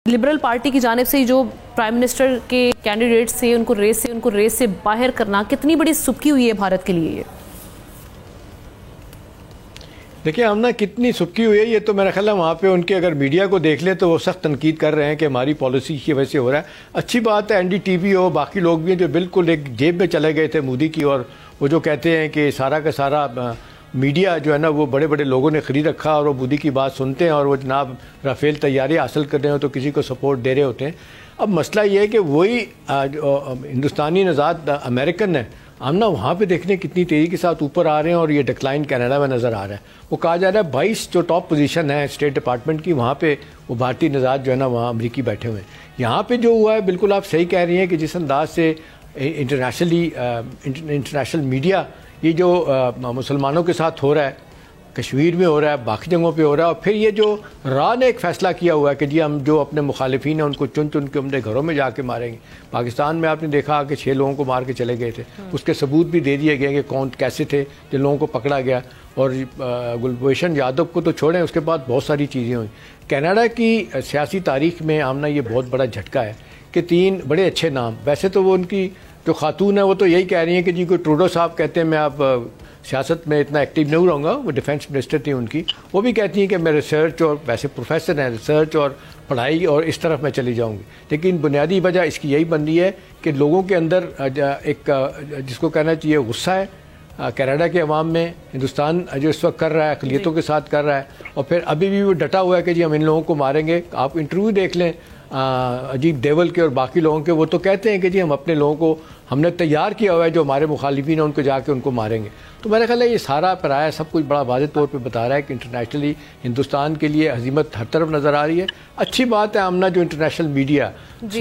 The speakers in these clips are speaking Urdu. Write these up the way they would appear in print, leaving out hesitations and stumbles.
لبرل پارٹی کی جانب سے جو پرائم منسٹر کے کینڈیڈیٹس تھے ان کو ریس سے باہر کرنا کتنی بڑی سبکی ہوئی ہے بھارت کے لیے؟ یہ دیکھیں ہم کتنی سبکی ہوئی ہے، یہ تو میرا خیال ہے وہاں پہ ان کے اگر میڈیا کو دیکھ لیں تو وہ سخت تنقید کر رہے ہیں کہ ہماری پالیسی کی وجہ سے ہو رہا ہے۔ اچھی بات ہے، این ڈی ٹی وی ہو، باقی لوگ بھی ہیں جو بالکل ایک جیب میں چلے گئے تھے مودی کی، اور وہ جو کہتے ہیں کہ سارا کا سارا میڈیا جو ہے نا وہ بڑے بڑے لوگوں نے خرید رکھا اور وہ مودی کی بات سنتے ہیں، اور وہ جناب رافیل طیارے حاصل کر رہے ہو تو کسی کو سپورٹ دے رہے ہوتے ہیں۔ اب مسئلہ یہ ہے کہ وہی ہندوستانی نژاد امریکن ہے، ہم وہاں پہ دیکھنے کتنی تیزی کے ساتھ اوپر آ رہے ہیں، اور یہ ڈکلائن کینیڈا میں نظر آ رہا ہے۔ وہ کہا جا رہا ہے 22 جو ٹاپ پوزیشن ہے اسٹیٹ ڈپارٹمنٹ کی، وہاں پہ وہ بھارتی نژاد جو ہے نا وہاں امریکی بیٹھے ہوئے ہیں۔ یہاں پہ جو ہوا ہے بالکل آپ صحیح کہہ رہی ہیں کہ جس انداز سے انٹرنیشنل میڈیا یہ جو مسلمانوں کے ساتھ ہو رہا ہے، کشمیر میں ہو رہا ہے، باقی جگہوں پہ ہو رہا ہے، اور پھر یہ جو را نے ایک فیصلہ کیا ہوا ہے کہ جی ہم جو اپنے مخالفین ہیں ان کو چن کے اپنے گھروں میں جا کے ماریں گے۔ پاکستان میں آپ نے دیکھا کہ 6 لوگوں کو مار کے چلے گئے تھے، اس کے ثبوت بھی دے دیے گئے کہ کون کیسے تھے جن لوگوں کو پکڑا گیا، اور گلبھوشن یادو کو تو چھوڑیں، اس کے بعد بہت ساری چیزیں ہوئیں۔ کینیڈا کی سیاسی تاریخ میں آمنا یہ بہت بڑا جھٹکا ہے کہ 3 بڑے اچھے نام، ویسے تو وہ ان کی جو خاتون ہے وہ تو یہی کہہ رہی ہیں کہ جی کوئی ٹروڈو صاحب کہتے ہیں میں آپ سیاست میں اتنا ایکٹیو نہیں رہوں گا، وہ ڈیفینس منسٹر تھی ان کی، وہ بھی کہتی ہیں کہ میں ریسرچ اور ویسے پروفیسر ہیں، ریسرچ اور پڑھائی اور اس طرف میں چلی جاؤں گی۔ لیکن بنیادی وجہ اس کی یہی بن رہی ہے کہ لوگوں کے اندر ایک جس کو کہنا چاہیے غصہ ہے کینیڈا کے عوام میں، ہندوستان جو اس وقت کر رہا ہے اقلیتوں کے ساتھ کر رہا ہے، اور پھر ابھی بھی وہ ڈٹا ہوا ہے کہ جی ہم ان لوگوں کو ماریں گے۔ آپ انٹرویو دیکھ لیں اجیت دیول کے اور باقی لوگوں کے، وہ تو کہتے ہیں کہ جی ہم اپنے لوگوں کو ہم نے تیار کیا ہوا ہے، جو ہمارے مخالفین ہیں ان کو جا کے ان کو ماریں گے۔ تو میرا خیال ہے یہ سارا پرایا سب کچھ بڑا واضح طور پہ بتا رہا ہے کہ انٹرنیشنلی ہندوستان کے لیے ہزیمت ہر طرف نظر آ رہی ہے۔ اچھی بات ہے آمنہ جو انٹرنیشنل میڈیا،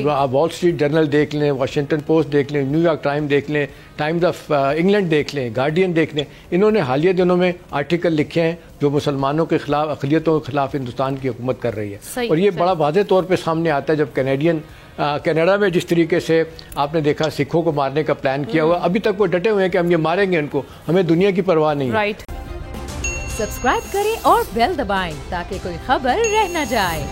آپ وال اسٹریٹ جرنل دیکھ لیں، واشنگٹن پوسٹ دیکھ لیں، نیو یارک ٹائم دیکھ لیں، ٹائمز آف انگلینڈ دیکھ لیں، گارڈین دیکھ لیں، انہوں نے حالیہ دنوں میں آرٹیکل لکھے ہیں جو مسلمانوں کے خلاف، اقلیتوں کے خلاف ہندوستان کی حکومت کر رہی ہے، اور یہ بڑا واضح طور پہ سامنے آتا ہے جب کینیڈا میں جس طریقے سے آپ نے دیکھا سکھوں کو مارنے کا پلان کیا ہوا، ابھی تک وہ ڈٹے ہوئے ہیں کہ ہم یہ ماریں گے ان کو، ہمیں دنیا کی پرواہ نہیں ہے۔ سبسکرائب کریں اور بیل دبائیں تاکہ کوئی خبر رہ نہ جائے۔